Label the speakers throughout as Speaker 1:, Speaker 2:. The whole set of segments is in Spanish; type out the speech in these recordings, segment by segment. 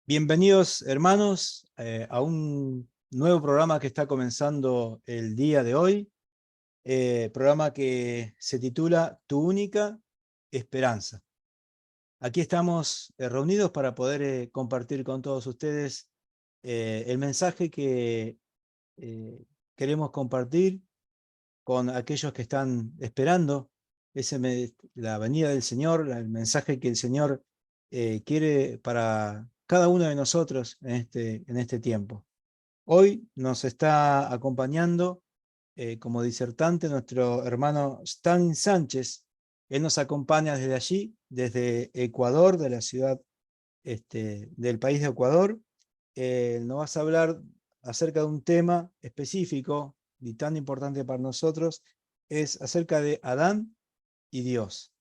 Speaker 1: Bienvenidos, hermanos, a un nuevo programa que está comenzando el día de hoy, programa que se titula Tu única esperanza. Aquí estamos reunidos para poder compartir con todos ustedes el mensaje que queremos compartir con aquellos que están esperando la venida del Señor, el mensaje que el Señor quiere para cada uno de nosotros en este tiempo. Hoy nos está acompañando como disertante nuestro hermano Stan Sánchez. Él nos acompaña desde allí, desde Ecuador, de la ciudad del país de Ecuador. Nos vas a hablar acerca de un tema específico y tan importante para nosotros, es acerca de Adán y Dios.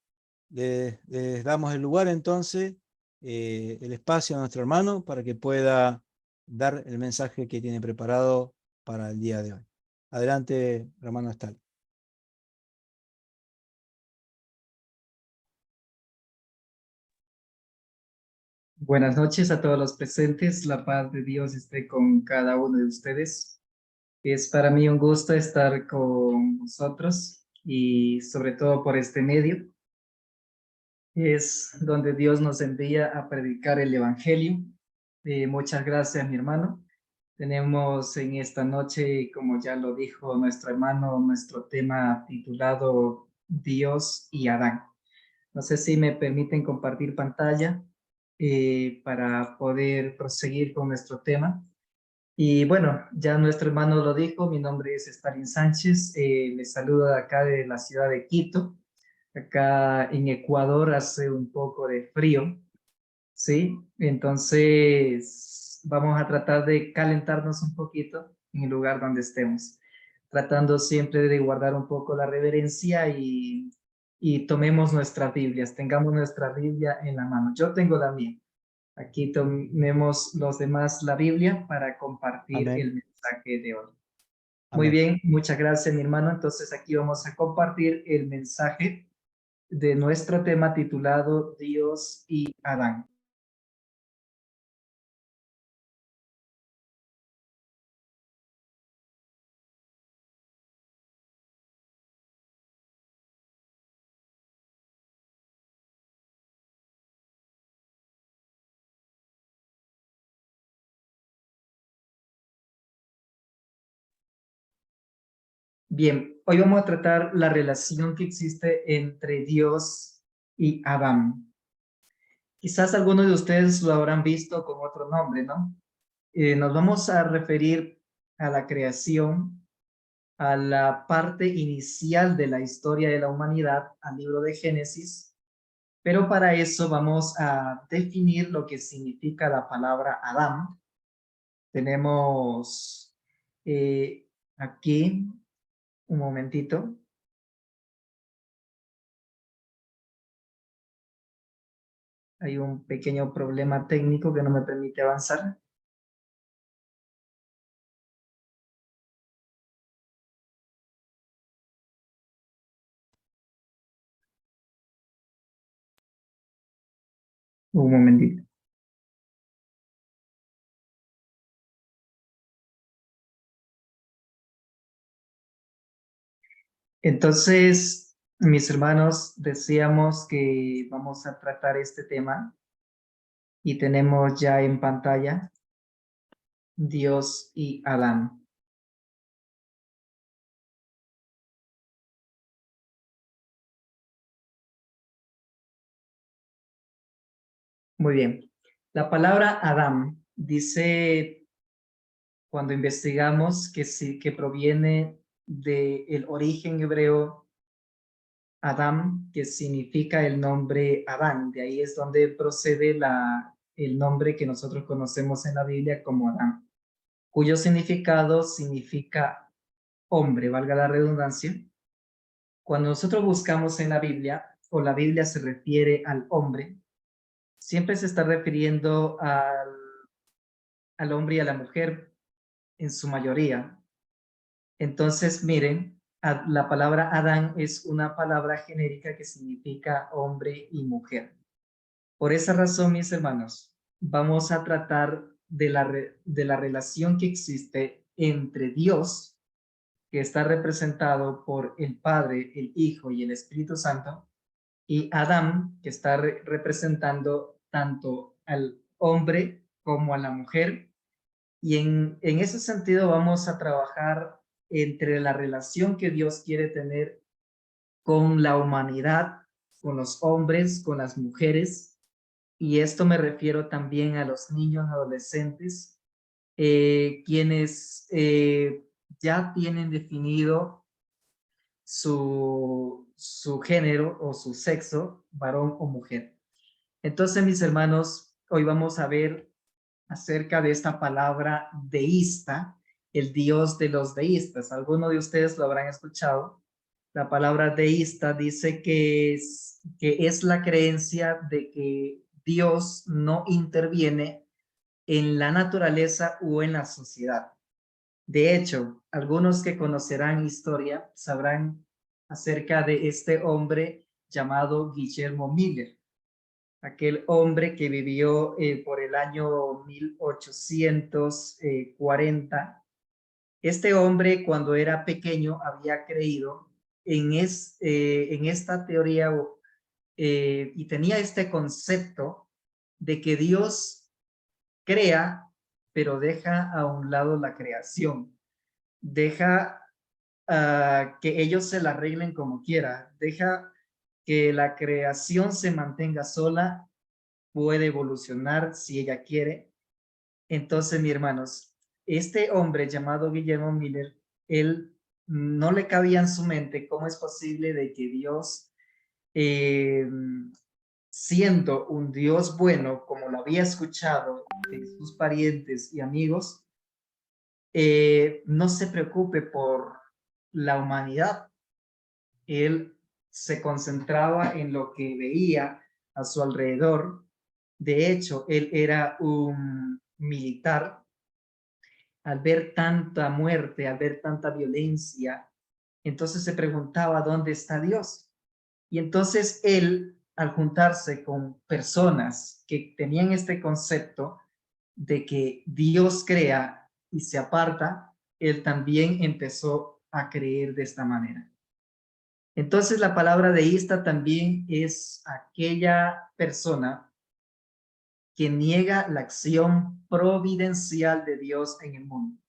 Speaker 1: Les damos el lugar entonces, el espacio a nuestro hermano para que pueda dar el mensaje que tiene preparado para el día de hoy. Adelante, hermano Stal.
Speaker 2: Buenas noches a todos los presentes. La paz de Dios esté con cada uno de ustedes. Es para mí un gusto estar con vosotros y sobre todo por este medio. Es donde Dios nos envía a predicar el Evangelio. Muchas gracias, mi hermano. Tenemos en esta noche, como ya lo dijo nuestro hermano, nuestro tema titulado Dios y Adán. No sé si me permiten compartir pantalla para poder proseguir con nuestro tema. Y bueno, ya nuestro hermano lo dijo, mi nombre es Stalin Sánchez, les saludo de acá de la ciudad de Quito. Acá en Ecuador hace un poco de frío, ¿sí? Entonces vamos a tratar de calentarnos un poquito en el lugar donde estemos, tratando siempre de guardar un poco la reverencia y tomemos nuestras Biblias, tengamos nuestra Biblia en la mano. Yo tengo la mía. Aquí tomemos los demás la Biblia para compartir
Speaker 1: Amén.
Speaker 2: el mensaje de hoy. Muy
Speaker 1: Amén.
Speaker 2: bien, muchas gracias, mi hermano. Entonces aquí vamos a compartir el mensaje de nuestro tema titulado Dios y Adán. Bien, hoy vamos a tratar la relación que existe entre Dios y Adán. Quizás algunos de ustedes lo habrán visto con otro nombre, ¿no? Nos vamos a referir a la creación, a la parte inicial de la historia de la humanidad, al libro de Génesis, pero para eso vamos a definir lo que significa la palabra Adán. Tenemos aquí, un momentito. Hay un pequeño problema técnico que no me permite avanzar. Un momentito. Entonces, mis hermanos, decíamos que vamos a tratar este tema y tenemos ya en pantalla Dios y Adán. Muy bien. La palabra Adán dice, cuando investigamos, que sí, que proviene del origen hebreo Adam, que significa el nombre Adán. De ahí es donde procede el nombre que nosotros conocemos en la Biblia como Adán, cuyo significado significa hombre, valga la redundancia. Cuando nosotros buscamos en la Biblia, o la Biblia se refiere al hombre, siempre se está refiriendo al hombre y a la mujer en su mayoría. Entonces, miren, la palabra Adán es una palabra genérica que significa hombre y mujer. Por esa razón, mis hermanos, vamos a tratar de la relación que existe entre Dios, que está representado por el Padre, el Hijo y el Espíritu Santo, y Adán, que está representando tanto al hombre como a la mujer. Y en ese sentido vamos a trabajar entre la relación que Dios quiere tener con la humanidad, con los hombres, con las mujeres, y esto me refiero también a los niños, adolescentes, quienes ya tienen definido su género o su sexo, varón o mujer. Entonces, mis hermanos, hoy vamos a ver acerca de esta palabra deísta, el Dios de los deístas. Algunos de ustedes lo habrán escuchado. La palabra deísta dice que es la creencia de que Dios no interviene en la naturaleza o en la sociedad. De hecho, algunos que conocerán historia sabrán acerca de este hombre llamado Guillermo Miller, aquel hombre que vivió por el año 1840. Este hombre, cuando era pequeño, había creído en esta teoría y tenía este concepto de que Dios crea, pero deja a un lado la creación. Deja que ellos se la arreglen como quiera. Deja que la creación se mantenga sola, puede evolucionar si ella quiere. Entonces, mis hermanos, este hombre llamado Guillermo Miller, él no le cabía en su mente cómo es posible de que Dios, eh, siendo un Dios bueno, como lo había escuchado de sus parientes y amigos, no se preocupe por la humanidad. Él se concentraba en lo que veía a su alrededor. De hecho, él era un militar. Al ver tanta muerte, al ver tanta violencia, entonces se preguntaba, ¿dónde está Dios? Y entonces él, al juntarse con personas que tenían este concepto de que Dios crea y se aparta, él también empezó a creer de esta manera. Entonces la palabra deísta también es aquella persona que niega la acción providencial de Dios en el mundo.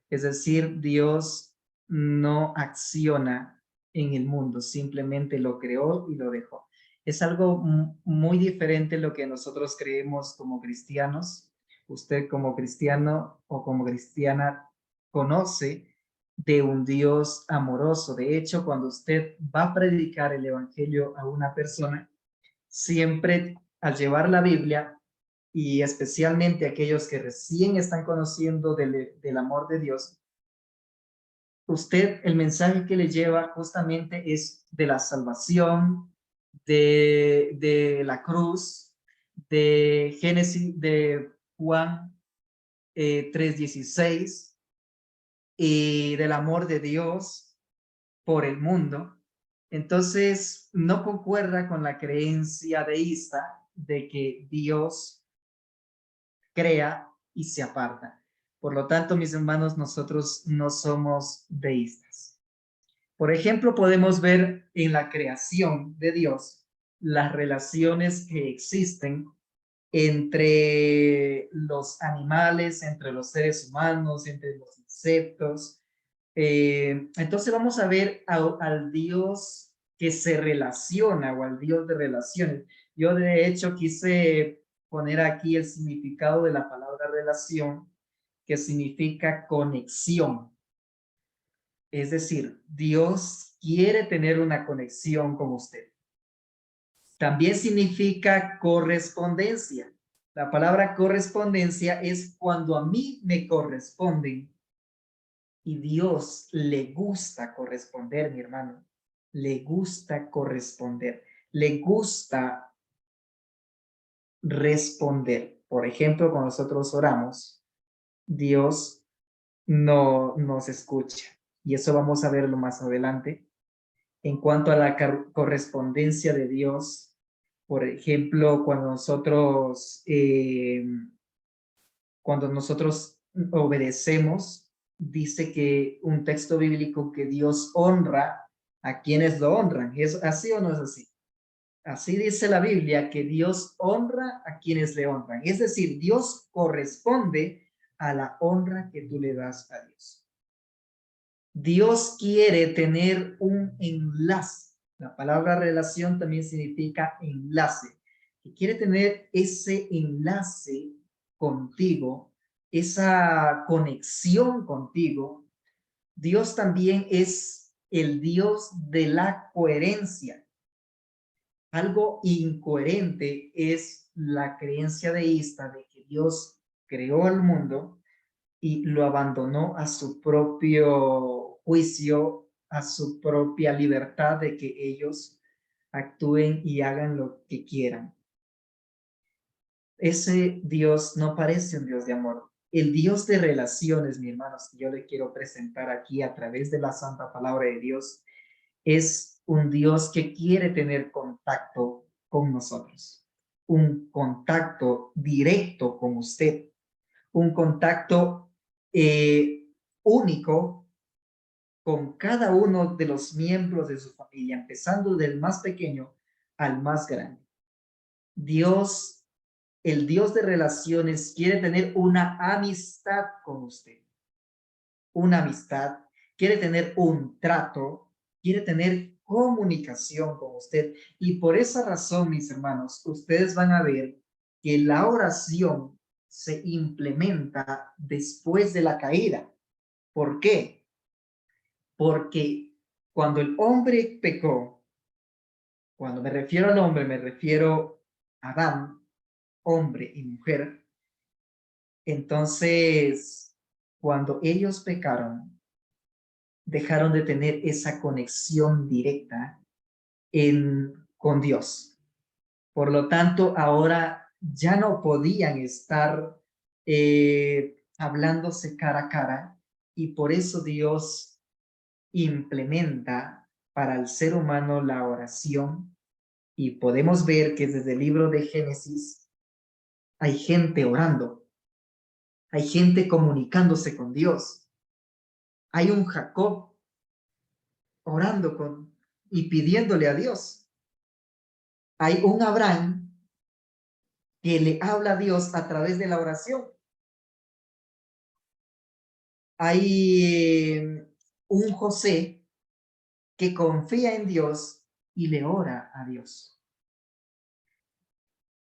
Speaker 2: Es decir, Dios no acciona en el mundo, simplemente lo creó y lo dejó. Es algo muy diferente lo que nosotros creemos como cristianos. Usted como cristiano o como cristiana conoce de un Dios amoroso. De hecho, cuando usted va a predicar el evangelio a una persona, siempre al llevar la Biblia, y especialmente aquellos que recién están conociendo del amor de Dios, usted, el mensaje que le lleva justamente es de la salvación, de la cruz, de Génesis, de Juan 3:16, y del amor de Dios por el mundo. Entonces, no concuerda con la creencia deísta de que Dios crea y se aparta. Por lo tanto, mis hermanos, nosotros no somos deístas. Por ejemplo, podemos ver en la creación de Dios las relaciones que existen entre los animales, entre los seres humanos, entre los insectos. Entonces vamos a ver al Dios que se relaciona o al Dios de relaciones. Yo de hecho quise poner aquí el significado de la palabra relación, que significa conexión. Es decir, Dios quiere tener una conexión con usted. También significa correspondencia. La palabra correspondencia es cuando a mí me corresponden, y Dios le gusta corresponder, mi hermano. Le gusta corresponder. Le gusta responder. Por ejemplo, cuando nosotros oramos, Dios no nos escucha. Y eso vamos a verlo más adelante. En cuanto a la correspondencia de Dios, Por ejemplo, cuando nosotros obedecemos, dice que un texto bíblico que Dios honra a quienes lo honran. ¿Es así o no es así? Así dice la Biblia, que Dios honra a quienes le honran. Es decir, Dios corresponde a la honra que tú le das a Dios. Dios quiere tener un enlace. La palabra relación también significa enlace. Y quiere tener ese enlace contigo, esa conexión contigo. Dios también es el Dios de la coherencia. Algo incoherente es la creencia deísta de que Dios creó el mundo y lo abandonó a su propio juicio, a su propia libertad de que ellos actúen y hagan lo que quieran. Ese Dios no parece un Dios de amor. El Dios de relaciones, mi hermanos, que yo le quiero presentar aquí a través de la santa palabra de Dios, es un Dios que quiere tener contacto con nosotros, un contacto directo con usted, un contacto único con cada uno de los miembros de su familia, empezando del más pequeño al más grande. Dios, el Dios de relaciones, quiere tener una amistad con usted, una amistad, quiere tener un trato, quiere tener comunicación con usted. Y por esa razón, mis hermanos, ustedes van a ver que la oración se implementa después de la caída. ¿Por qué? Porque cuando el hombre pecó, cuando me refiero al hombre, me refiero a Adán, hombre y mujer. Entonces, cuando ellos pecaron, dejaron de tener esa conexión directa con Dios. Por lo tanto, ahora ya no podían estar hablándose cara a cara, y por eso Dios implementa para el ser humano la oración, y podemos ver que desde el libro de Génesis hay gente orando, hay gente comunicándose con Dios, hay un Jacob orando y pidiéndole a Dios, hay un Abraham que le habla a Dios a través de la oración, hay un José que confía en Dios y le ora a Dios,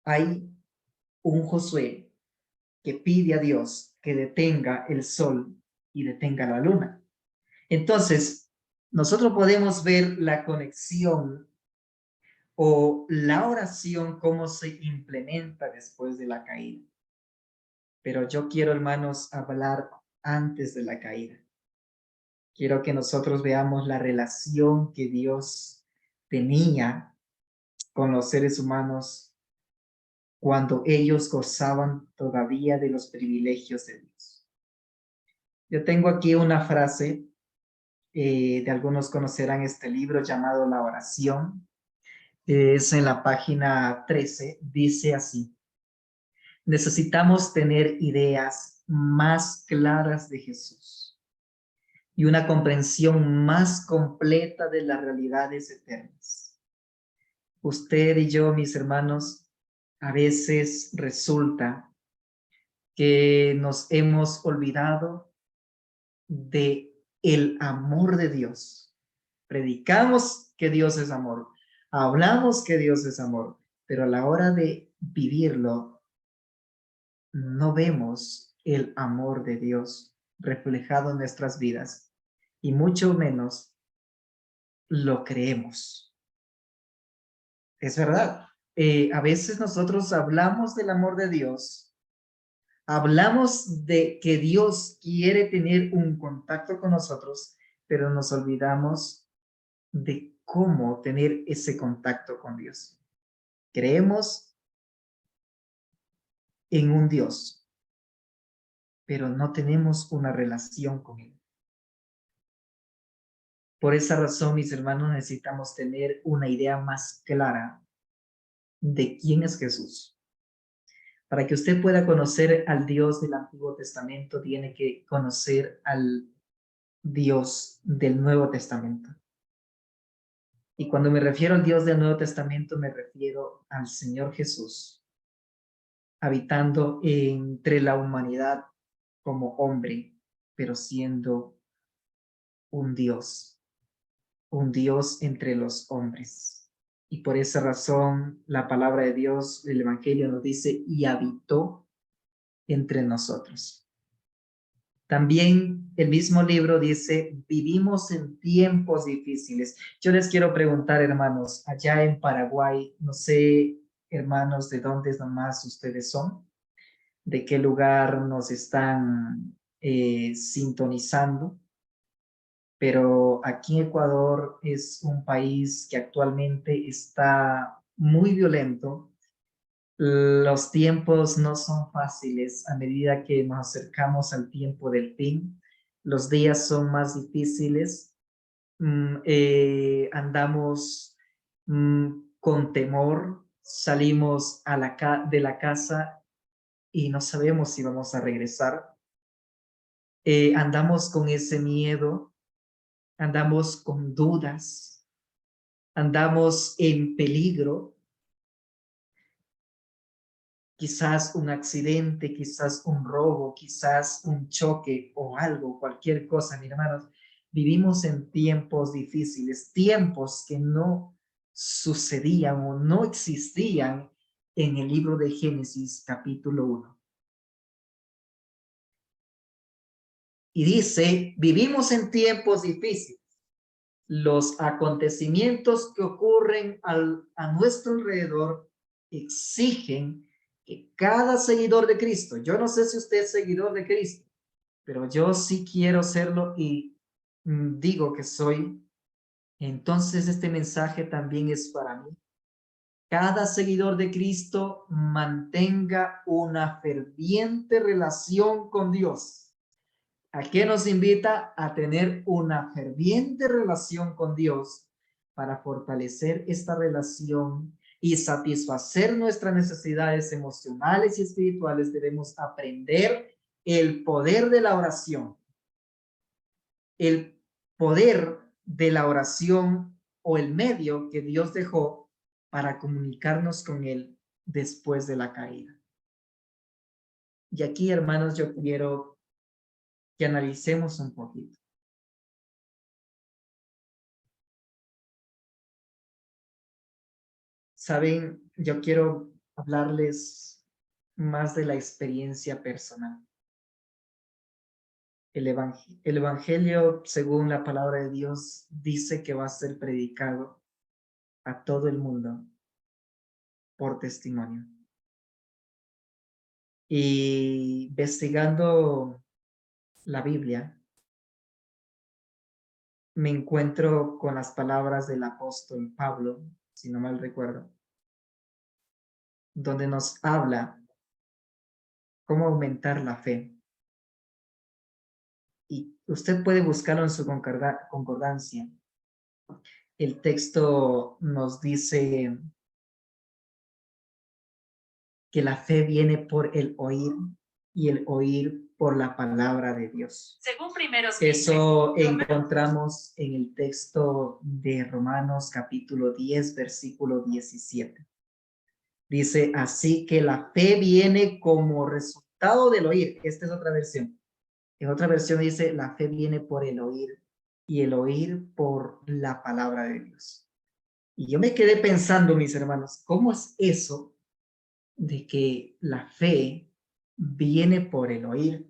Speaker 2: hay un Josué que pide a Dios que detenga el sol y detenga la luna. Entonces, nosotros podemos ver la conexión o la oración, cómo se implementa después de la caída. Pero yo quiero, hermanos, hablar antes de la caída. Quiero que nosotros veamos la relación que Dios tenía con los seres humanos cuando ellos gozaban todavía de los privilegios de Dios. Yo tengo aquí una frase, de algunos conocerán este libro llamado La Oración. Es en la página 13, dice así: necesitamos tener ideas más claras de Jesús y una comprensión más completa de las realidades eternas. Usted y yo, mis hermanos, a veces resulta que nos hemos olvidado de el amor de Dios. Predicamos que Dios es amor, hablamos que Dios es amor, pero a la hora de vivirlo, no vemos el amor de Dios reflejado en nuestras vidas, y mucho menos lo creemos. Es verdad. A veces nosotros hablamos del amor de Dios, hablamos de que Dios quiere tener un contacto con nosotros, pero nos olvidamos de cómo tener ese contacto con Dios. Creemos en un Dios, pero no tenemos una relación con Él. Por esa razón, mis hermanos, necesitamos tener una idea más clara de quién es Jesús. Para que usted pueda conocer al Dios del Antiguo Testamento, tiene que conocer al Dios del Nuevo Testamento. Y cuando me refiero al Dios del Nuevo Testamento, me refiero al Señor Jesús, habitando entre la humanidad como hombre, pero siendo un Dios entre los hombres. Y por esa razón, la palabra de Dios, el Evangelio nos dice, y habitó entre nosotros. También el mismo libro dice, vivimos en tiempos difíciles. Yo les quiero preguntar, hermanos, allá en Paraguay, no sé, hermanos, de dónde nomás ustedes son, de qué lugar nos están sintonizando, pero aquí en Ecuador es un país que actualmente está muy violento. Los tiempos no son fáciles a medida que nos acercamos al tiempo del fin. Los días son más difíciles. Andamos con temor. Salimos de la casa y no sabemos si vamos a regresar. Andamos con ese miedo. Andamos con dudas. Andamos en peligro. Quizás un accidente, quizás un robo, quizás un choque o algo, cualquier cosa, mis hermanos. Vivimos en tiempos difíciles, tiempos que no sucedían o no existían en el libro de Génesis capítulo 1. Y dice, vivimos en tiempos difíciles. Los acontecimientos que ocurren a nuestro alrededor exigen que cada seguidor de Cristo, yo no sé si usted es seguidor de Cristo, pero yo sí quiero serlo y digo que soy, entonces este mensaje también es para mí. Cada seguidor de Cristo mantenga una ferviente relación con Dios. ¿A qué nos invita? A tener una ferviente relación con Dios para fortalecer esta relación y satisfacer nuestras necesidades emocionales y espirituales. Debemos aprender el poder de la oración. El poder de la oración o el medio que Dios dejó para comunicarnos con Él después de la caída. Y aquí, hermanos, yo quiero que analicemos un poquito. Saben, yo quiero hablarles más de la experiencia personal. El evangelio, según la palabra de Dios, dice que va a ser predicado a todo el mundo por testimonio. Y investigando la Biblia, me encuentro con las palabras del apóstol Pablo, si no mal recuerdo, donde nos habla cómo aumentar la fe. Y usted puede buscarlo en su concordancia. El texto nos dice que la fe viene por el oír y el oír por la palabra de Dios.
Speaker 3: Según primeros
Speaker 2: Eso encontramos en el texto de Romanos capítulo 10, versículo 17. Dice, así que la fe viene como resultado del oír. Esta es otra versión. En otra versión dice, la fe viene por el oír y el oír por la palabra de Dios. Y yo me quedé pensando, mis hermanos, ¿cómo es eso de que la fe viene por el oír?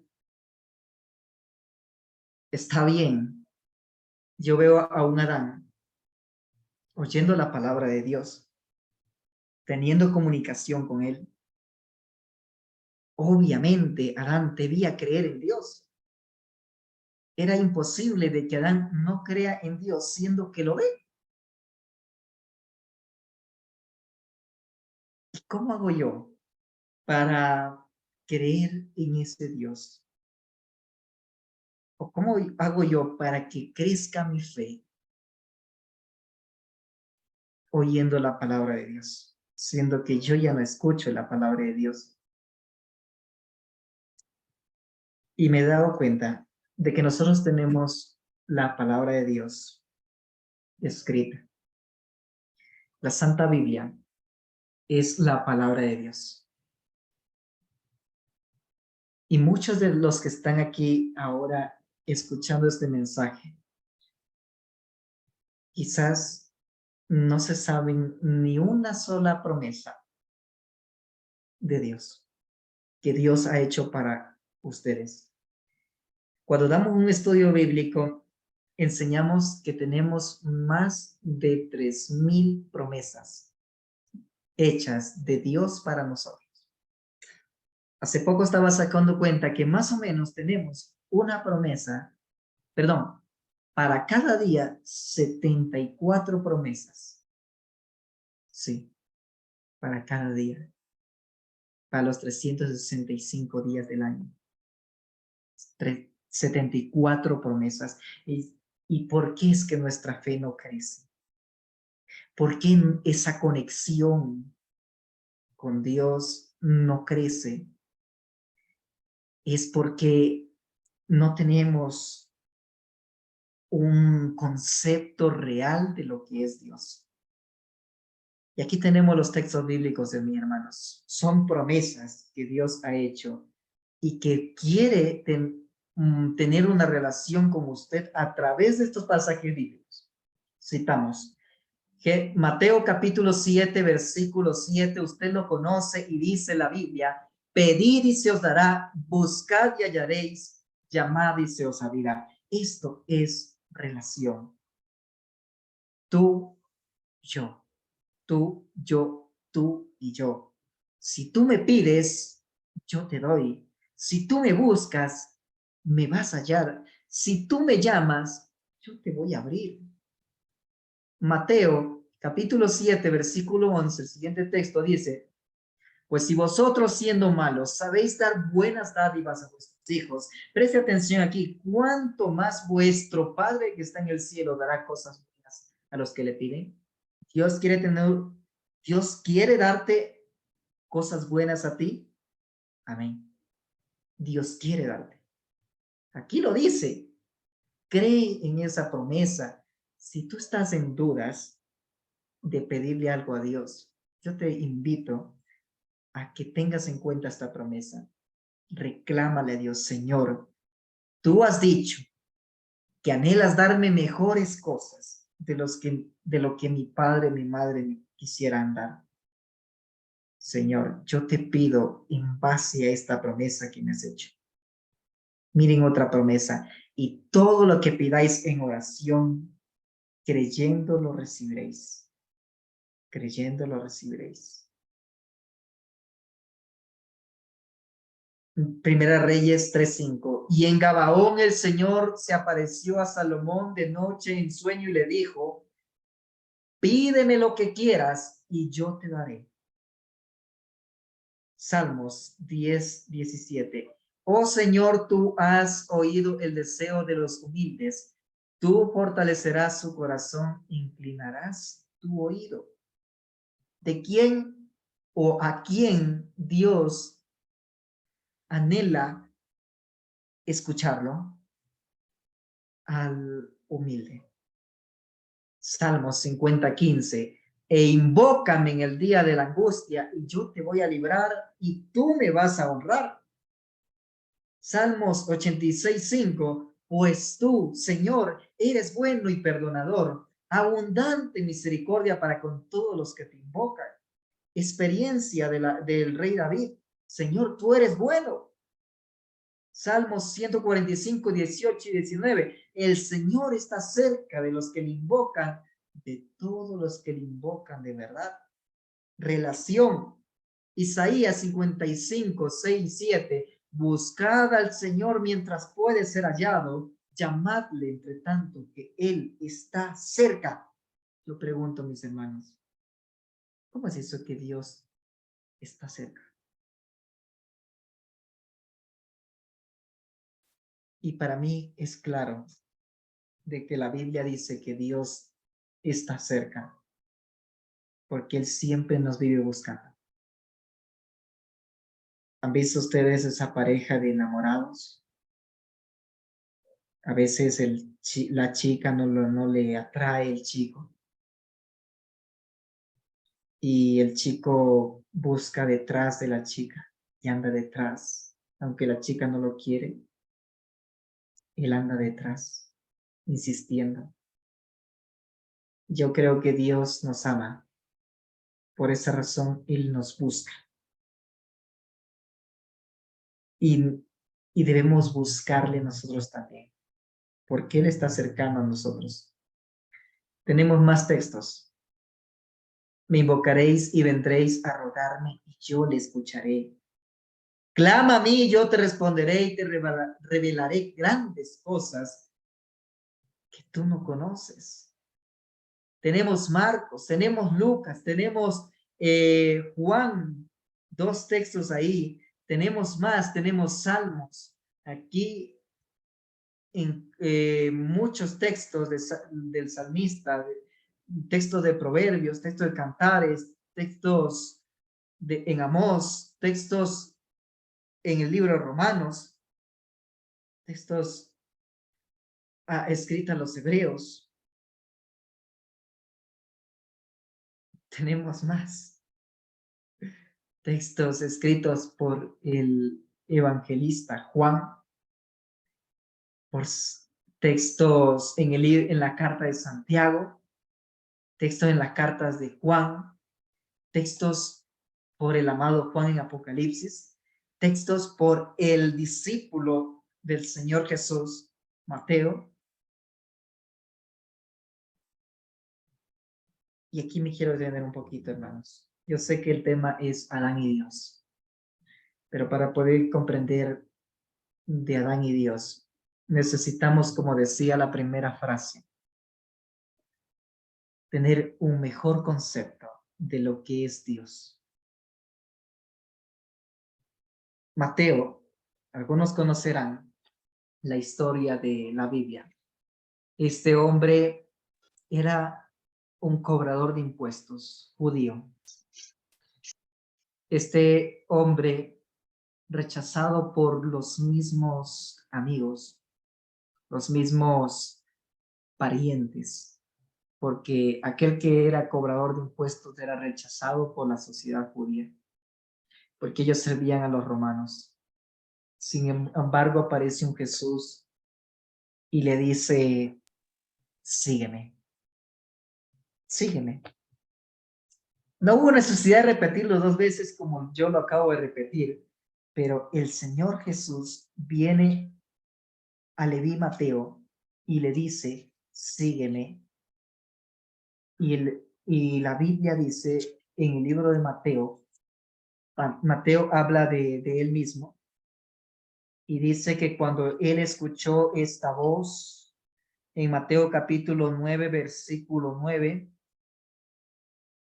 Speaker 2: Está bien. Yo veo a un Adán oyendo la palabra de Dios, teniendo comunicación con él. Obviamente, Adán debía creer en Dios. Era imposible de que Adán no crea en Dios, siendo que lo ve. ¿Y cómo hago yo para creer en ese Dios? ¿O cómo hago yo para que crezca mi fe oyendo la palabra de Dios? siendo que yo ya no escucho la palabra de Dios. Y me he dado cuenta de que nosotros tenemos la palabra de Dios escrita. La Santa Biblia es la palabra de Dios. Y muchos de los que están aquí ahora escuchando este mensaje, quizás no se saben ni una sola promesa de Dios que Dios ha hecho para ustedes. Cuando damos un estudio bíblico, enseñamos que tenemos más de 3,000 promesas hechas de Dios para nosotros. Hace poco estaba sacando cuenta que más o menos tenemos una promesa, perdón, para cada día 74 promesas. Sí, para cada día, para los 365 días del año. 74 promesas. ¿Y por qué es que nuestra fe no crece? ¿Por qué esa conexión con Dios no crece? Es porque no tenemos un concepto real de lo que es Dios. Y aquí tenemos los textos bíblicos de mis hermanos. Son promesas que Dios ha hecho y que quiere tener una relación con usted a través de estos pasajes bíblicos. Citamos Mateo capítulo 7, versículo 7, usted lo conoce y dice la Biblia: pedid y se os dará, buscad y hallaréis, llamad y se os abrirá. Esto es relación. Tú, yo, tú, yo, tú y yo. Si tú me pides, yo te doy. Si tú me buscas, me vas a hallar. Si tú me llamas, yo te voy a abrir. Mateo capítulo 7, versículo 11, el siguiente texto dice: pues si vosotros siendo malos sabéis dar buenas dádivas a vuestros hijos, preste atención aquí, cuánto más vuestro Padre que está en el cielo dará cosas buenas a los que le piden. Dios Dios quiere darte cosas buenas a ti. Amén. Dios quiere darte. Aquí lo dice. Cree en esa promesa. Si tú estás en dudas de pedirle algo a Dios, yo te invito a que tengas en cuenta esta promesa. Reclámale a Dios: Señor, tú has dicho que anhelas darme mejores cosas de lo que mi padre y mi madre me quisieran dar. Señor, yo te pido en base a esta promesa que me has hecho. Miren otra promesa: y todo lo que pidáis en oración, creyendo lo recibiréis. Creyendo lo recibiréis. Primera Reyes 3:5. Y en Gabaón el Señor se apareció a Salomón de noche en sueño y le dijo: pídeme lo que quieras y yo te daré. Salmos 10:17. Oh Señor, tú has oído el deseo de los humildes. Tú fortalecerás su corazón, inclinarás tu oído. ¿De quién o a quién Dios anhela escucharlo? Al humilde. Salmos 50:15. E invócame en el día de la angustia y yo te voy a librar y tú me vas a honrar. Salmos 86:5. Pues tú, Señor, eres bueno y perdonador, abundante en misericordia para con todos los que te invocan. Experiencia del rey David: Señor, tú eres bueno. Salmos 145:18 y 19. El Señor está cerca de los que le invocan, de todos los que le invocan de verdad. Relación. Isaías 55:6 y 7. Buscad al Señor mientras puede ser hallado, llamadle entre tanto que Él está cerca. Yo pregunto, mis hermanos, ¿cómo es eso que Dios está cerca? Y para mí es claro de que la Biblia dice que Dios está cerca. porque Él siempre nos vive buscando. ¿Han visto ustedes esa pareja de enamorados? A veces la chica no le atrae el chico y el chico busca detrás de la chica y anda detrás. Aunque la chica no lo quiere, él anda detrás, insistiendo. Yo creo que Dios nos ama. Por esa razón, Él nos busca. Y, y debemos buscarle nosotros también, porque Él está cercano a nosotros. Tenemos más textos. Me invocaréis y vendréis a rogarme y yo le escucharé. Clama a mí y yo te responderé y te revelaré grandes cosas que tú no conoces. Tenemos Marcos, tenemos Lucas, tenemos Juan, 2 textos ahí. Tenemos más, tenemos Salmos. Aquí en muchos textos del salmista, textos de Proverbios, textos de Cantares, textos en Amós, textos en el libro de Romanos, textos escritos a los hebreos. Tenemos más textos escritos por el evangelista Juan, por textos en la carta de Santiago, textos en las cartas de Juan, textos por el amado Juan en Apocalipsis, textos por el discípulo del Señor Jesús, Mateo. Y aquí me quiero detener un poquito, hermanos. Yo sé que el tema es Adán y Dios, pero para poder comprender de Adán y Dios, necesitamos, como decía la primera frase, tener un mejor concepto de lo que es Dios. Mateo, algunos conocerán la historia de la Biblia. Este hombre era un cobrador de impuestos, judío. Este hombre rechazado por los mismos amigos, los mismos parientes, porque aquel que era cobrador de impuestos era rechazado por la sociedad judía, porque ellos servían a los romanos. Sin embargo, aparece un Jesús y le dice, sígueme, sígueme. No hubo necesidad de repetirlo 2 veces como yo lo acabo de repetir, pero el Señor Jesús viene a Leví Mateo y le dice, sígueme. Y la Biblia dice en el libro de Mateo, Mateo habla de él mismo y dice que cuando él escuchó esta voz, en Mateo capítulo 9, versículo 9,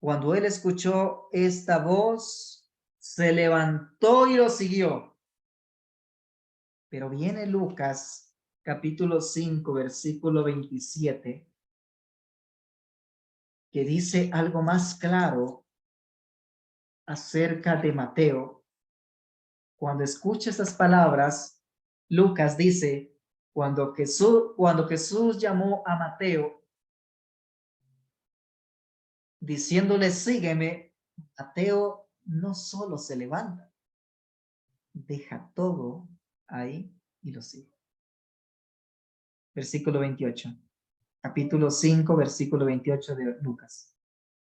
Speaker 2: cuando él escuchó esta voz, se levantó y lo siguió. Pero viene Lucas capítulo 5, versículo 27, que dice algo más claro acerca de Mateo. Cuando escucha esas palabras, Lucas dice, cuando Jesús llamó a Mateo, diciéndole, sígueme, Mateo no solo se levanta, deja todo ahí y lo sigue. Versículo 28, capítulo 5, versículo 28 de Lucas.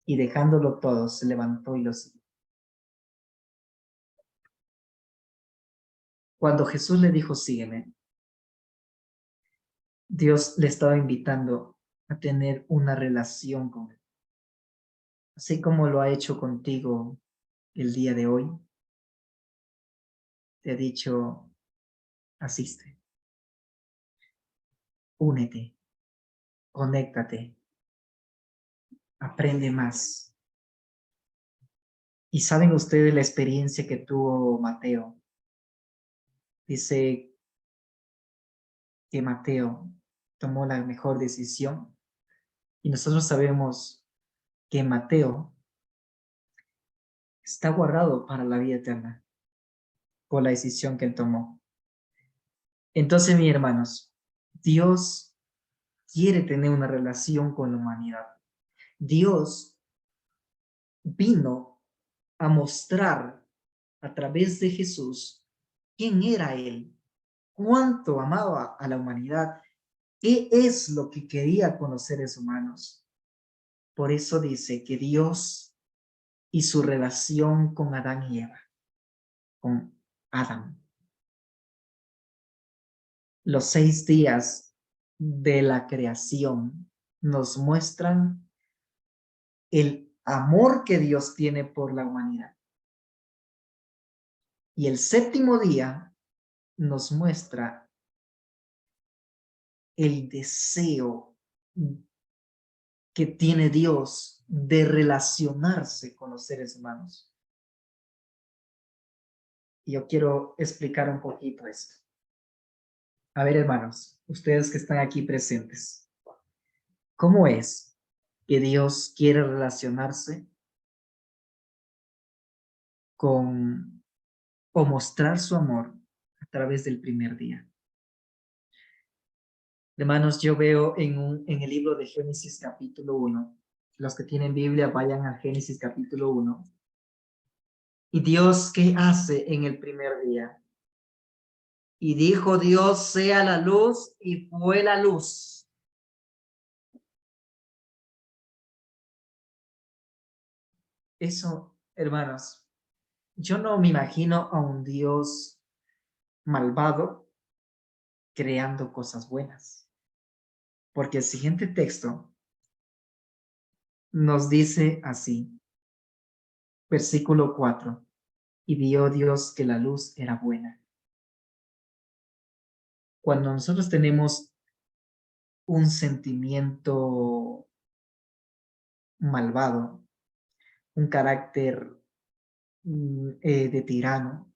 Speaker 2: Y dejándolo todo, se levantó y lo siguió. Cuando Jesús le dijo, sígueme, Dios le estaba invitando a tener una relación con él. Así como lo ha hecho contigo el día de hoy, te ha dicho, asiste, únete, conéctate, aprende más. Y saben ustedes la experiencia que tuvo Mateo. Dice que Mateo tomó la mejor decisión y nosotros sabemos que Mateo está guardado para la vida eterna por la decisión que Él tomó. Entonces, mis hermanos, Dios quiere tener una relación con la humanidad. Dios vino a mostrar a través de Jesús quién era Él, cuánto amaba a la humanidad, qué es lo que quería con los seres humanos. Por eso dice que Dios y su relación con Adán y Eva, con Adán. Los 6 días de la creación nos muestran el amor que Dios tiene por la humanidad. Y el 7º día nos muestra el deseo que tiene Dios de relacionarse con los seres humanos. Y yo quiero explicar un poquito esto. A ver, hermanos, ustedes que están aquí presentes, ¿cómo es que Dios quiere relacionarse con o mostrar su amor a través del primer día? Hermanos, yo veo en el libro de Génesis capítulo 1, los que tienen Biblia vayan a Génesis capítulo 1, y Dios, ¿qué hace en el primer día? Y dijo Dios, sea la luz, y fue la luz. Eso, hermanos, yo no me imagino a un Dios malvado creando cosas buenas. Porque el siguiente texto nos dice así, versículo 4, y vio Dios que la luz era buena. Cuando nosotros tenemos un sentimiento malvado, un carácter de tirano,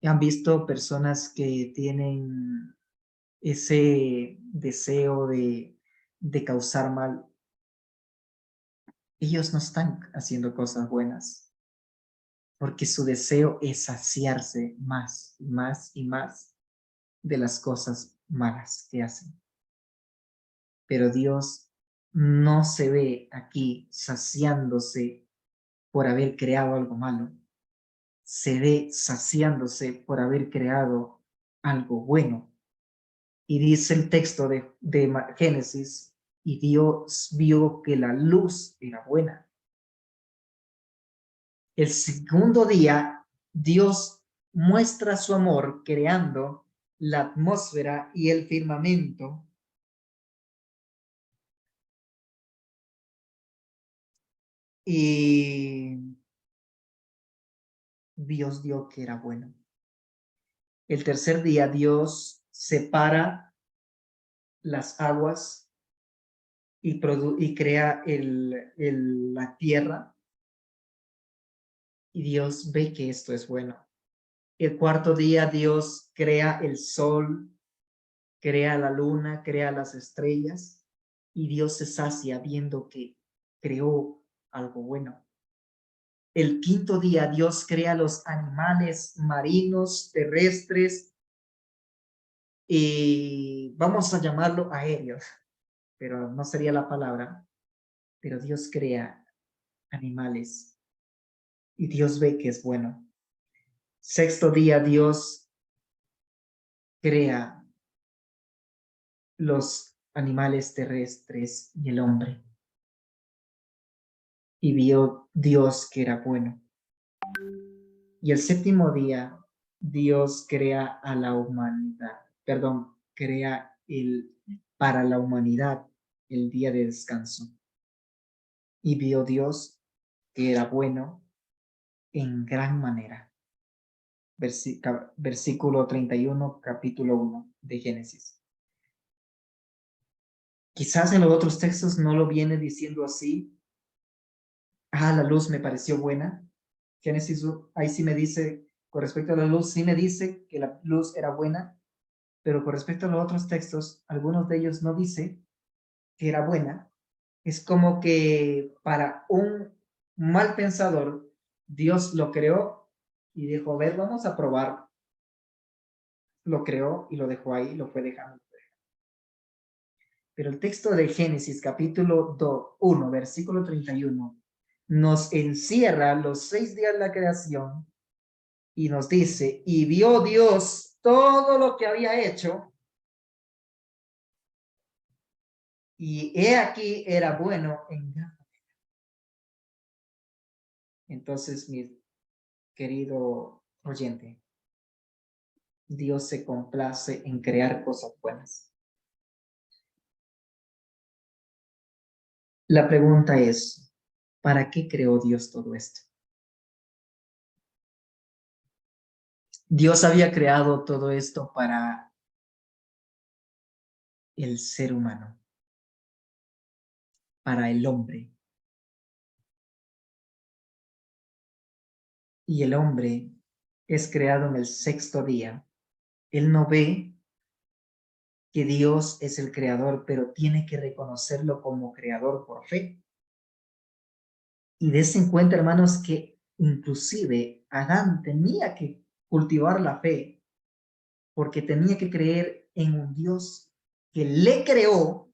Speaker 2: han visto personas que tienen ese deseo de causar mal. Ellos no están haciendo cosas buenas, porque su deseo es saciarse más y más y más de las cosas malas que hacen. Pero Dios no se ve aquí saciándose por haber creado algo malo. Se ve saciándose por haber creado algo bueno. Y dice el texto de Génesis, y Dios vio que la luz era buena. El segundo día, Dios muestra su amor creando la atmósfera y el firmamento. Y Dios dio que era bueno. El tercer día, Dios separa las aguas y crea la tierra. Y Dios ve que esto es bueno. El cuarto día, Dios crea el sol, crea la luna, crea las estrellas. Y Dios se sacia viendo que creó algo bueno. El quinto día, Dios crea los animales marinos, terrestres, y vamos a llamarlo aéreos, pero no sería la palabra, pero Dios crea animales y Dios ve que es bueno. Sexto día, Dios crea los animales terrestres y el hombre. Y vio Dios que era bueno. Y el séptimo día, Dios crea a la humanidad, crea para la humanidad el día de descanso. Y vio Dios que era bueno en gran manera. Versículo 31, capítulo 1 de Génesis. Quizás en los otros textos no lo viene diciendo así. La luz me pareció buena. Génesis, ahí sí me dice, con respecto a la luz, sí me dice que la luz era buena, pero con respecto a los otros textos, algunos de ellos no dice que era buena. Es como que para un mal pensador, Dios lo creó y dijo, a ver, vamos a probar. Lo creó y lo dejó ahí, lo fue dejando. Pero el texto de Génesis, capítulo 1, versículo 31, nos encierra los 6 días de la creación y nos dice, y vio Dios todo lo que había hecho, y he aquí era bueno en gran manera. Entonces, mi querido oyente, Dios se complace en crear cosas buenas. La pregunta es, ¿para qué creó Dios todo esto? Dios había creado todo esto para el ser humano, para el hombre. Y el hombre es creado en el 6º día. Él no ve que Dios es el creador, pero tiene que reconocerlo como creador por fe. Y des en cuenta, hermanos, que inclusive Adán tenía que cultivar la fe porque tenía que creer en un Dios que le creó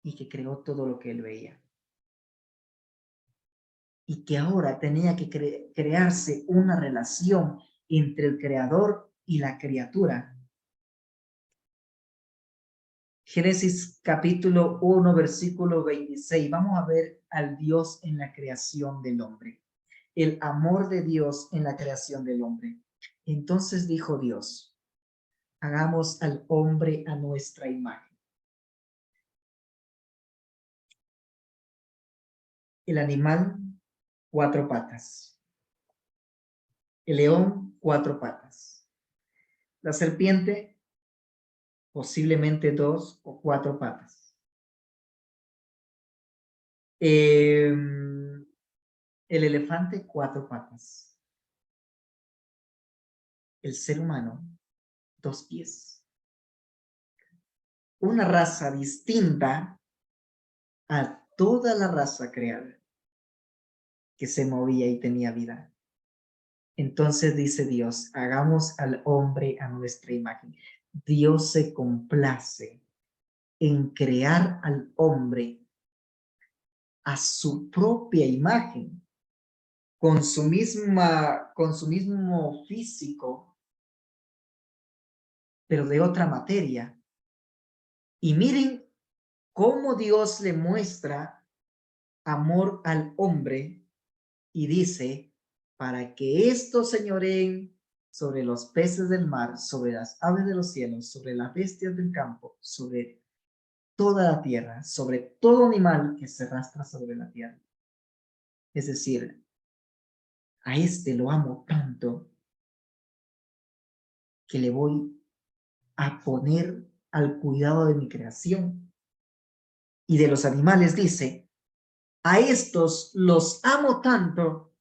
Speaker 2: y que creó todo lo que él veía. Y que ahora tenía que crearse una relación entre el creador y la criatura. Génesis capítulo 1, versículo 26. Vamos a ver al Dios en la creación del hombre. El amor de Dios en la creación del hombre. Entonces dijo Dios, hagamos al hombre a nuestra imagen. El animal, 4 patas. El león, 4 patas. La serpiente, posiblemente 2 o 4 patas. El elefante, 4 patas. El ser humano, 2 pies. Una raza distinta a toda la raza creada que se movía y tenía vida. Entonces dice Dios, hagamos al hombre a nuestra imagen. Dios se complace en crear al hombre a su propia imagen, con su mismo físico, pero de otra materia. Y miren cómo Dios le muestra amor al hombre y dice, para que estos señoreen sobre los peces del mar, sobre las aves de los cielos, sobre las bestias del campo, sobre toda la tierra, sobre todo animal que se arrastra sobre la tierra. Es decir, a este lo amo tanto que le voy a poner al cuidado de mi creación. Y de los animales dice, a estos los amo tanto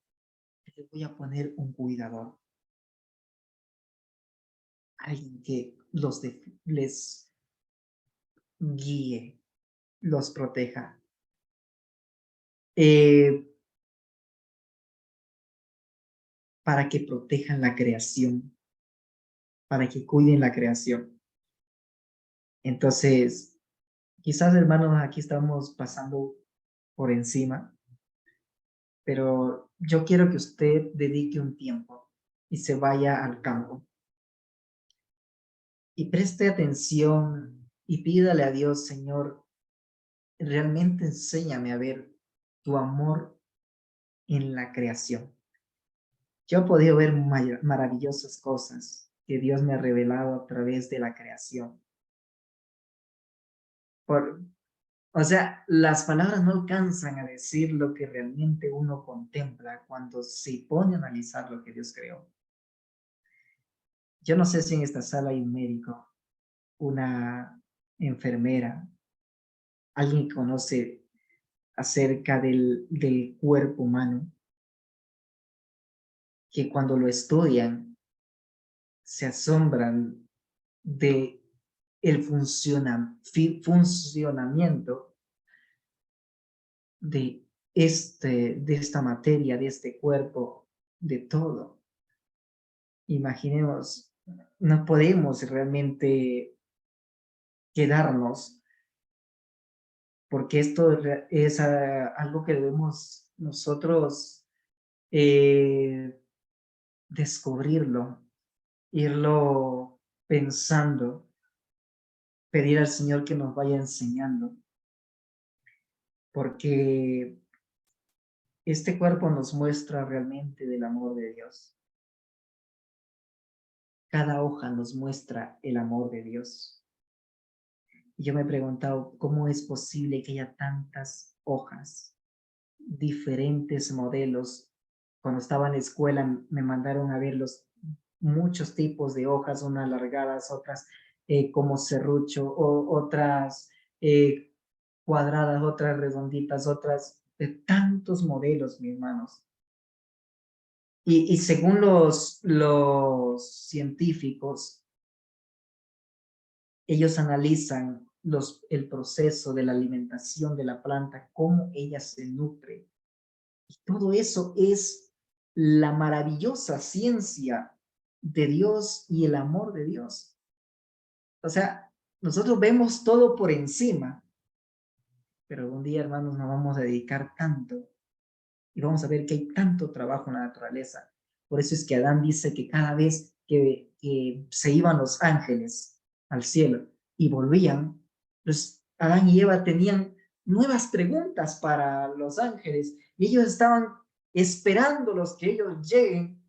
Speaker 2: que le voy a poner un cuidador. Alguien que les guíe, los proteja. Para que protejan la creación, para que cuiden la creación. Entonces, quizás, hermanos, aquí estamos pasando por encima, pero yo quiero que usted dedique un tiempo y se vaya al campo y preste atención y pídale a Dios, Señor, realmente enséñame a ver tu amor en la creación. Yo he podido ver maravillosas cosas que Dios me ha revelado a través de la creación. O sea, las palabras no alcanzan a decir lo que realmente uno contempla cuando se pone a analizar lo que Dios creó. Yo no sé si en esta sala hay un médico, una enfermera, alguien que conoce acerca del cuerpo humano, que cuando lo estudian se asombran de el funcionamiento de de esta materia, de este cuerpo, de todo. Imaginemos, no podemos realmente quedarnos, porque esto es algo que debemos nosotros eh, descubrirlo, irlo pensando, pedir al Señor que nos vaya enseñando, porque este cuerpo nos muestra realmente del amor de Dios. Cada hoja nos muestra el amor de Dios. Y yo me he preguntado, ¿cómo es posible que haya tantas hojas, diferentes modelos? Cuando estaba en la escuela me mandaron a ver muchos tipos de hojas, unas alargadas, otras como serrucho, otras eh, cuadradas, otras redonditas, otras de tantos modelos, mis hermanos. Y según los científicos, ellos analizan el proceso de la alimentación de la planta, cómo ella se nutre. Y todo eso es la maravillosa ciencia de Dios y el amor de Dios. O sea, nosotros vemos todo por encima, pero un día, hermanos, nos vamos a dedicar tanto y vamos a ver que hay tanto trabajo en la naturaleza. Por eso es que Adán dice que cada vez que se iban los ángeles al cielo y volvían, pues Adán y Eva tenían nuevas preguntas para los ángeles y ellos estaban esperando los que ellos lleguen,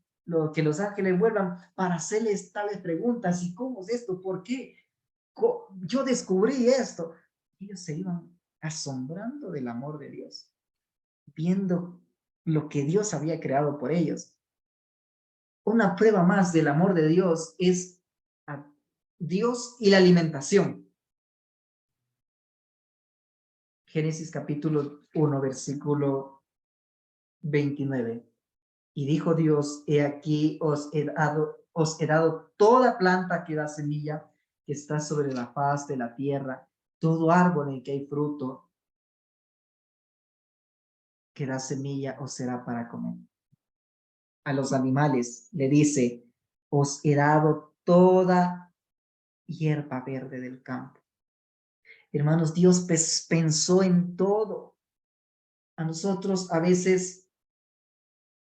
Speaker 2: que los ángeles vuelvan para hacerles tales preguntas. ¿Y cómo es esto? ¿Por qué? Yo descubrí esto. Ellos se iban asombrando del amor de Dios, viendo lo que Dios había creado por ellos. Una prueba más del amor de Dios es a Dios y la alimentación. Génesis capítulo 1, versículo 29. Y dijo Dios, he aquí os he dado toda planta que da semilla, que está sobre la faz de la tierra, todo árbol en que hay fruto, que da semilla, os será para comer. A los animales le dice, os he dado toda hierba verde del campo. Hermanos, Dios pensó en todo. A nosotros a veces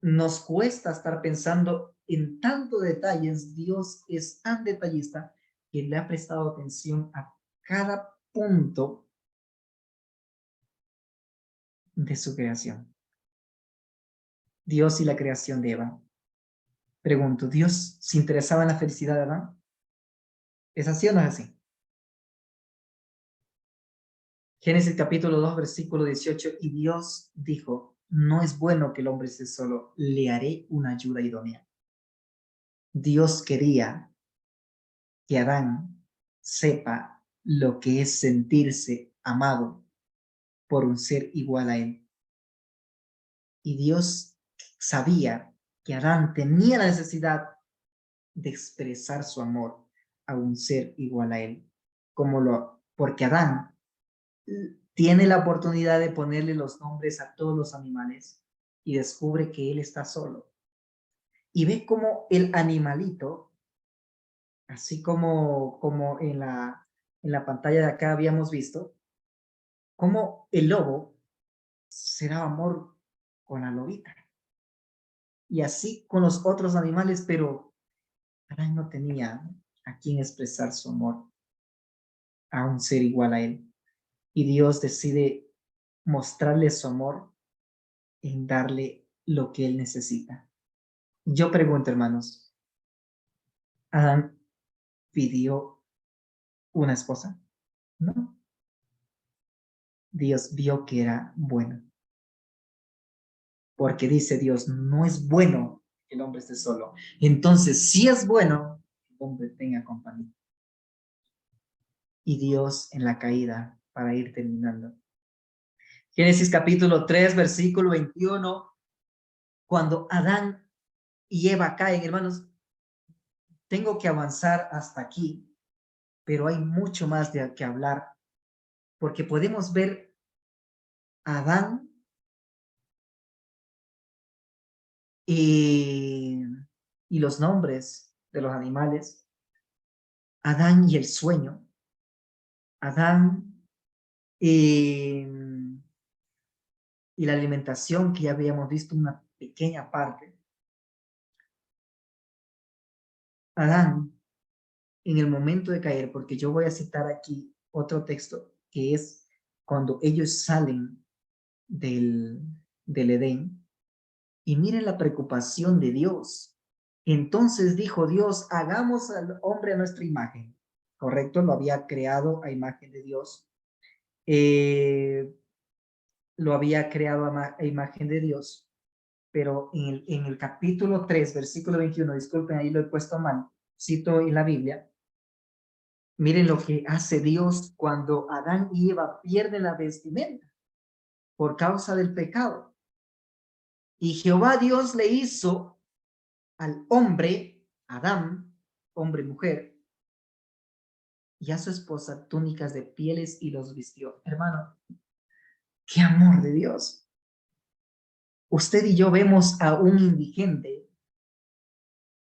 Speaker 2: nos cuesta estar pensando en tantos detalles. Dios es tan detallista que le ha prestado atención a cada punto de su creación. Dios y la creación de Eva. Pregunto, ¿Dios se interesaba en la felicidad de Adán? ¿Es así o no es así? Génesis capítulo 2, versículo 18, y Dios dijo, no es bueno que el hombre esté solo, le haré una ayuda idónea. Dios quería que Adán sepa lo que es sentirse amado por un ser igual a él. Y Dios sabía que Adán tenía la necesidad de expresar su amor a un ser igual a él, porque Adán tiene la oportunidad de ponerle los nombres a todos los animales y descubre que él está solo. Y ve cómo el animalito, así como en la pantalla de acá habíamos visto, cómo el lobo se daba amor con la lobita. Y así con los otros animales, pero Adán no tenía a quien expresar su amor a un ser igual a él. Y Dios decide mostrarle su amor en darle lo que él necesita. Yo pregunto, hermanos, ¿Adán pidió una esposa? No. Dios vio que era bueno. Porque dice Dios, no es bueno que el hombre esté solo. Entonces, si es bueno, que el hombre tenga compañía. Y Dios en la caída, para ir terminando. Génesis capítulo 3, versículo 21, cuando Adán y Eva caen, hermanos, tengo que avanzar hasta aquí, pero hay mucho más de que hablar, porque podemos ver a Adán y, y los nombres de los animales, Adán y el sueño, Adán y, y la alimentación, que ya habíamos visto una pequeña parte. Adán, en el momento de caer, porque yo voy a citar aquí otro texto, que es cuando ellos salen del Edén, y miren la preocupación de Dios. Entonces dijo Dios, hagamos al hombre a nuestra imagen. Correcto, lo había creado a imagen de Dios. Lo había creado a imagen de Dios, pero en el capítulo 3, versículo 21, disculpen, ahí lo he puesto mal, cito en la Biblia, miren lo que hace Dios cuando Adán y Eva pierden la vestimenta por causa del pecado. Y Jehová Dios le hizo al hombre, Adán, hombre y mujer, y a su esposa túnicas de pieles y los vistió. Hermano, qué amor de Dios. Usted y yo vemos a un indigente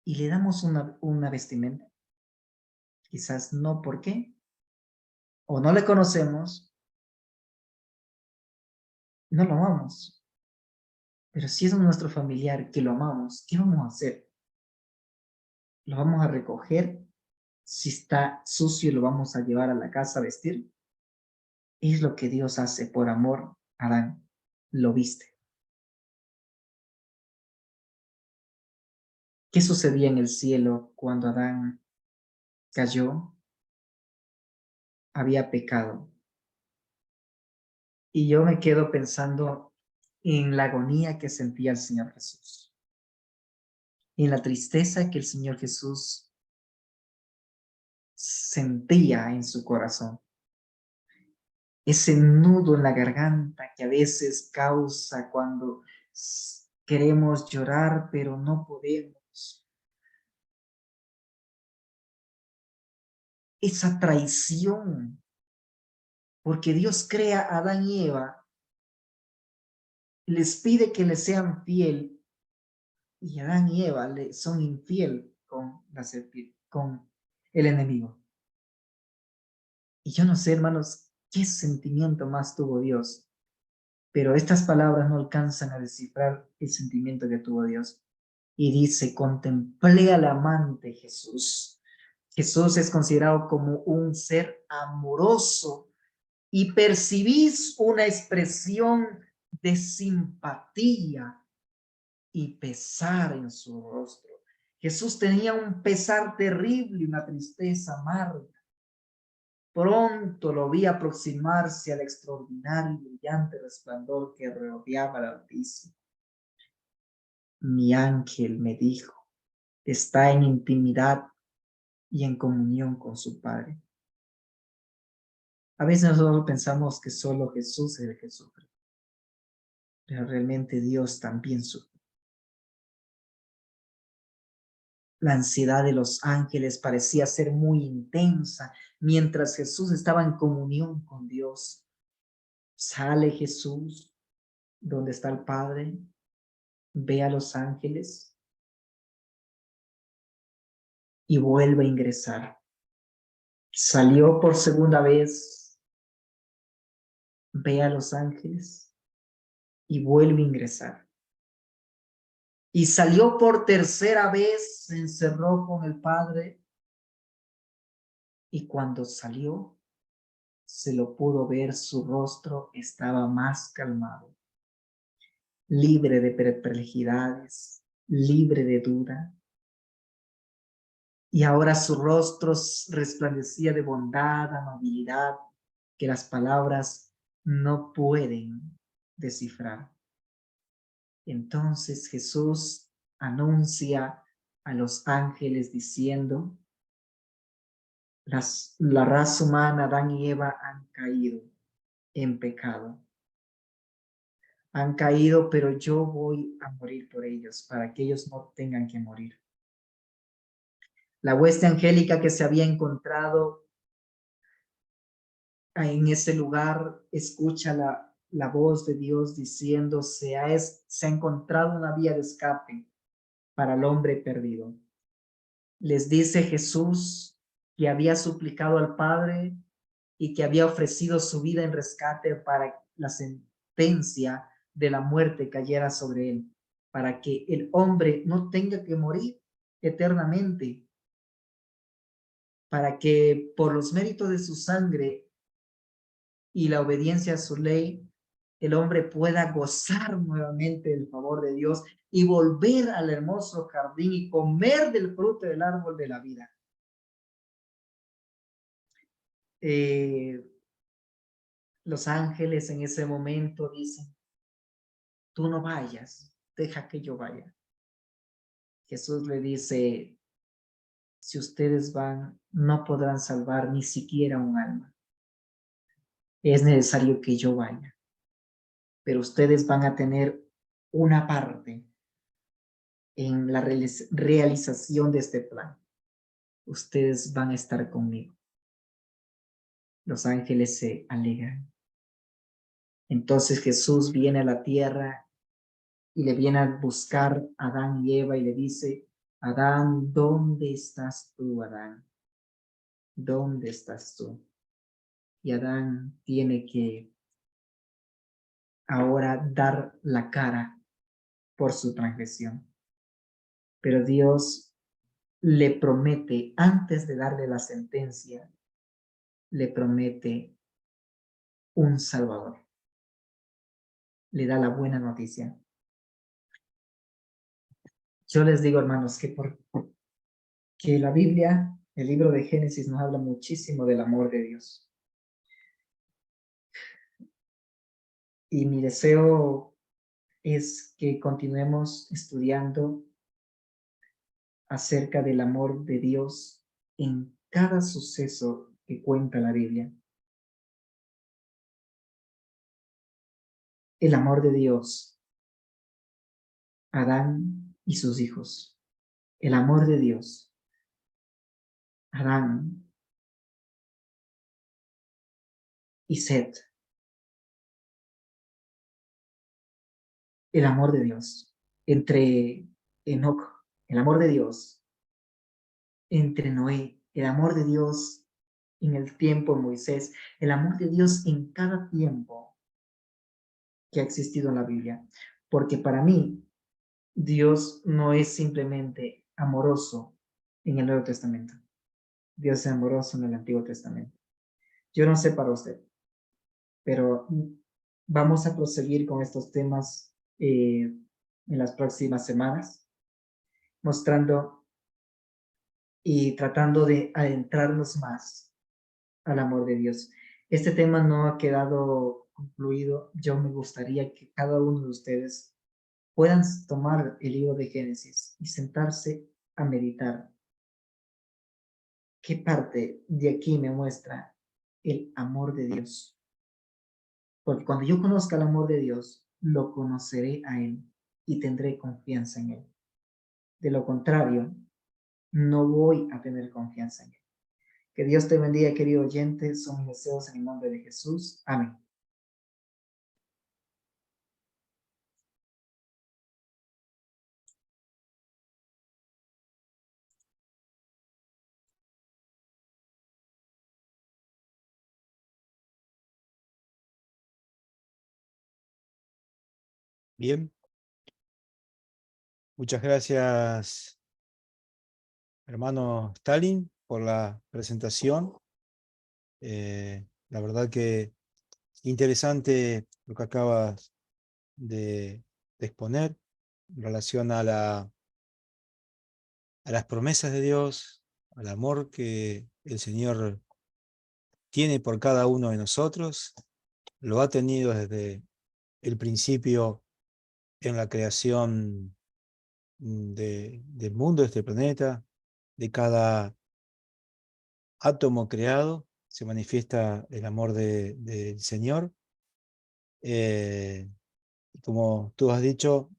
Speaker 2: y le damos una vestimenta. Quizás no, ¿por qué? O no le conocemos, no lo amamos. Pero si es nuestro familiar que lo amamos, ¿qué vamos a hacer? ¿Lo vamos a recoger? Si está sucio, ¿lo vamos a llevar a la casa a vestir? Es lo que Dios hace por amor. Adán lo viste. ¿Qué sucedía en el cielo cuando Adán cayó? Había pecado. Y yo me quedo pensando en la agonía que sentía el Señor Jesús, en la tristeza que el Señor Jesús sentía en su corazón. Ese nudo en la garganta que a veces causa cuando queremos llorar, pero no podemos. Esa traición, porque Dios crea a Adán y Eva, les pide que le sean fiel, y Adán y Eva le son infiel con la serpiente, con el enemigo. Y yo no sé, hermanos, qué sentimiento más tuvo Dios, pero estas palabras no alcanzan a descifrar el sentimiento que tuvo Dios. Y dice, contemplé al amante Jesús. Jesús es considerado como un ser amoroso y percibís una expresión de simpatía y pesar en su rostro. Jesús tenía un pesar terrible, una tristeza amarga. Pronto lo vi aproximarse al extraordinario y brillante resplandor que rodeaba al Altísimo. Mi ángel me dijo, está en intimidad y en comunión con su Padre. A veces nosotros pensamos que solo Jesús es el que sufre, pero realmente Dios también sufre. La ansiedad de los ángeles parecía ser muy intensa mientras Jesús estaba en comunión con Dios. Sale Jesús donde está el Padre, ve a los ángeles y vuelve a ingresar. Salió por segunda vez, ve a los ángeles y vuelve a ingresar. Y salió por tercera vez, se encerró con el Padre, y cuando salió, se lo pudo ver, su rostro estaba más calmado, libre de perplejidades, libre de duda. Y ahora su rostro resplandecía de bondad, amabilidad, que las palabras no pueden descifrar. Entonces Jesús anuncia a los ángeles diciendo, la raza humana, Adán y Eva, han caído en pecado. Han caído, pero yo voy a morir por ellos, para que ellos no tengan que morir. La hueste angélica que se había encontrado en ese lugar escucha la voz de Dios diciendo, se ha encontrado una vía de escape. para el hombre perdido. Les dice Jesús que había suplicado al Padre y que había ofrecido su vida en rescate para la sentencia de la muerte cayera sobre él, para que el hombre no tenga que morir eternamente, para que por los méritos de su sangre y la obediencia a su ley, el hombre pueda gozar nuevamente del favor de Dios y volver al hermoso jardín y comer del fruto del árbol de la vida. Los ángeles en ese momento dicen, tú no vayas, deja que yo vaya. Jesús le dice, si ustedes van, no podrán salvar ni siquiera un alma. Es necesario que yo vaya, pero ustedes van a tener una parte en la realización de este plan. Ustedes van a estar conmigo. Los ángeles se alegran. Entonces Jesús viene a la tierra y le viene a buscar a Adán y Eva y le dice, Adán, ¿dónde estás tú, Adán? ¿Dónde estás tú? Y Adán tiene que ahora dar la cara por su transgresión. Pero Dios le promete, antes de darle la sentencia, le promete un Salvador. Le da la buena noticia. Yo les digo, hermanos, que la Biblia, el libro de Génesis, nos habla muchísimo del amor de Dios. Y mi deseo es que continuemos estudiando acerca del amor de Dios en cada suceso que cuenta la Biblia. El amor de Dios, Adán y sus hijos. El amor de Dios, Adán y Set. El amor de Dios entre Enoc. El amor de Dios entre Noé. El amor de Dios en el tiempo de Moisés. El amor de Dios en cada tiempo que ha existido en la Biblia. Porque para mí, Dios no es simplemente amoroso en el Nuevo Testamento. Dios es amoroso en el Antiguo Testamento. Yo no sé para usted, pero vamos a proseguir con estos temas en las próximas semanas, mostrando y tratando de adentrarnos más al amor de Dios. Este tema no ha quedado concluido. Yo me gustaría que cada uno de ustedes puedan tomar el libro de Génesis y sentarse a meditar. ¿Qué parte de aquí me muestra el amor de Dios? Porque cuando yo conozca el amor de Dios, lo conoceré a Él y tendré confianza en Él. De lo contrario, no voy a tener confianza en Él. Que Dios te bendiga, querido oyente. Son mis deseos en el nombre de Jesús. Amén.
Speaker 1: Bien, muchas gracias, hermano Stalin, por la presentación. La verdad que interesante lo que acabas de exponer en relación a las promesas de Dios, al amor que el Señor tiene por cada uno de nosotros. Lo ha tenido desde el principio en la creación del mundo, de este planeta, de cada átomo creado, se manifiesta el amor del Señor. Como tú has dicho,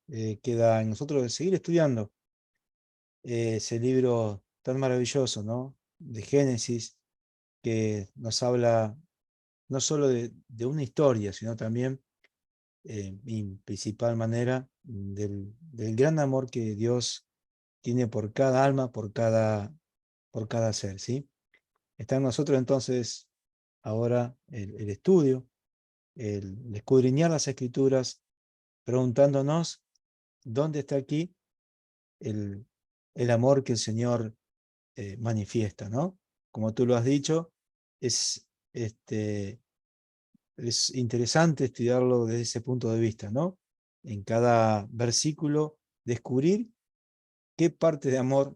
Speaker 1: queda en nosotros de seguir estudiando ese libro tan maravilloso, ¿no? De Génesis, que nos habla no solo de una historia, sino también, en principal manera, del gran amor que Dios tiene por cada alma, por cada ser, ¿sí? Está en nosotros entonces ahora el estudio, el escudriñar las Escrituras, preguntándonos dónde está aquí el, el amor que el Señor manifiesta, ¿no? Como tú lo has dicho, es, es interesante estudiarlo desde ese punto de vista, ¿no? En cada versículo descubrir qué parte de amor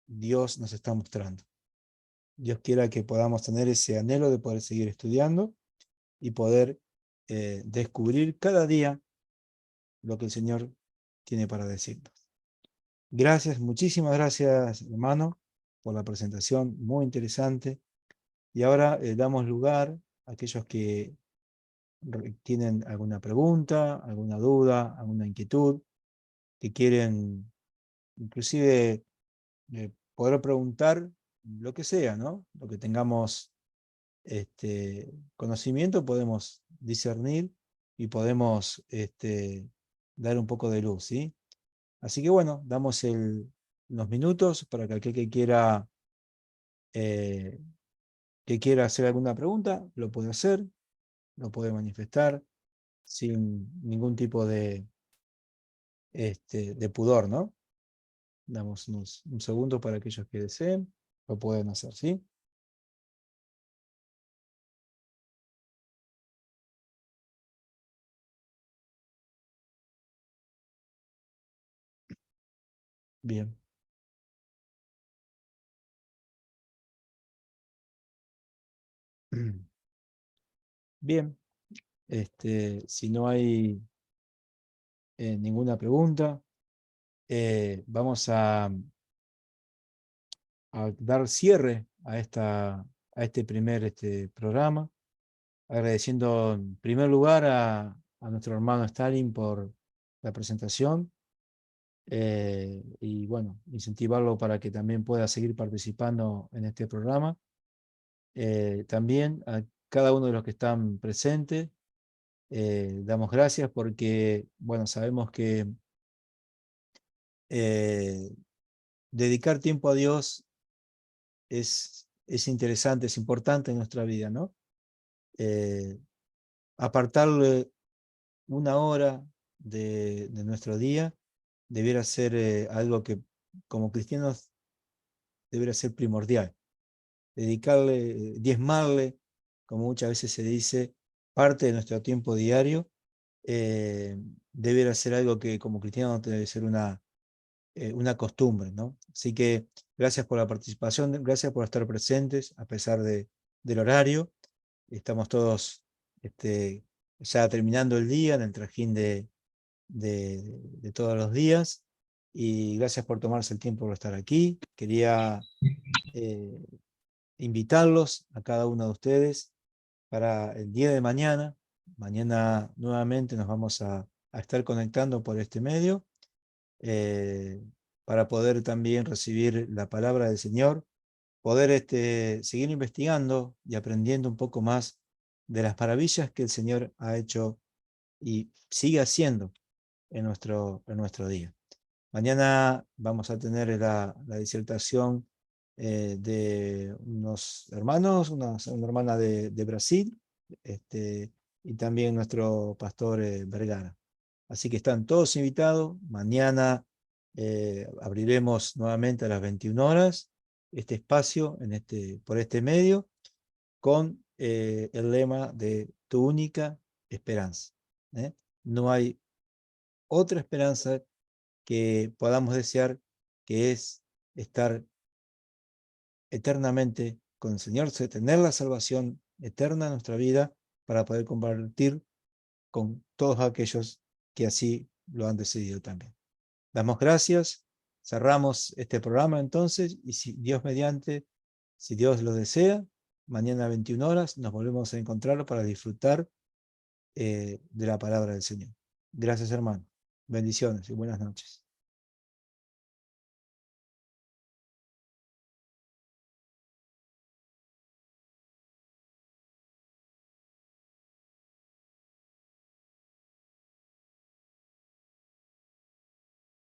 Speaker 1: Dios nos está mostrando. Dios quiera que podamos tener ese anhelo de poder seguir estudiando y poder descubrir cada día lo que el Señor tiene para decirnos. Gracias, muchísimas gracias, hermano, por la presentación, muy interesante. Y ahora damos lugar a aquellos que tienen alguna pregunta, alguna duda, alguna inquietud, que quieren inclusive poder preguntar lo que sea, ¿no? Lo que tengamos conocimiento podemos discernir y podemos dar un poco de luz, ¿sí? Así que bueno, damos unos minutos para que aquel eh, que quiera hacer alguna pregunta, lo puede hacer, lo puede manifestar sin ningún tipo de pudor, ¿no? Damos un segundo para aquellos que deseen, lo pueden hacer, ¿sí? Bien. Bien, si no hay ninguna pregunta, vamos a dar cierre a este primer programa, agradeciendo en primer lugar a nuestro hermano Stalin por la presentación y bueno, incentivarlo para que también pueda seguir participando en este programa. También a cada uno de los que están presentes, damos gracias porque, bueno, sabemos que eh, dedicar tiempo a Dios es interesante, es importante en nuestra vida, ¿no? Eh, Apartarle una hora de nuestro día debiera ser algo que como cristianos debiera ser primordial. Dedicarle, diezmarle, como muchas veces se dice, parte de nuestro tiempo diario, debiera ser algo que como cristianos debe ser una costumbre, ¿no? Así que gracias por la participación, gracias por estar presentes a pesar del horario. Estamos todos ya terminando el día en el trajín de todos los días y gracias por tomarse el tiempo por estar aquí. Quería eh, invitarlos a cada uno de ustedes para el día de mañana. Mañana nuevamente nos vamos a estar conectando por este medio eh, para poder también recibir la palabra del Señor, poder seguir investigando y aprendiendo un poco más de las maravillas que el Señor ha hecho y sigue haciendo en nuestro día. Mañana vamos a tener la disertación de unos hermanos, una hermana de Brasil, y también nuestro pastor Vergara. Así que están todos invitados. Mañana abriremos nuevamente a las 21 horas este espacio por este medio con el lema de tu única esperanza. ¿Eh? No hay otra esperanza que podamos desear, que es estar eternamente con el Señor, tener la salvación eterna en nuestra vida para poder compartir con todos aquellos que así lo han decidido también. Damos gracias, cerramos este programa entonces y si Dios mediante, si Dios lo desea, mañana a 21 horas nos volvemos a encontrar para disfrutar de la palabra del Señor. Gracias, hermano. Bendiciones y buenas noches.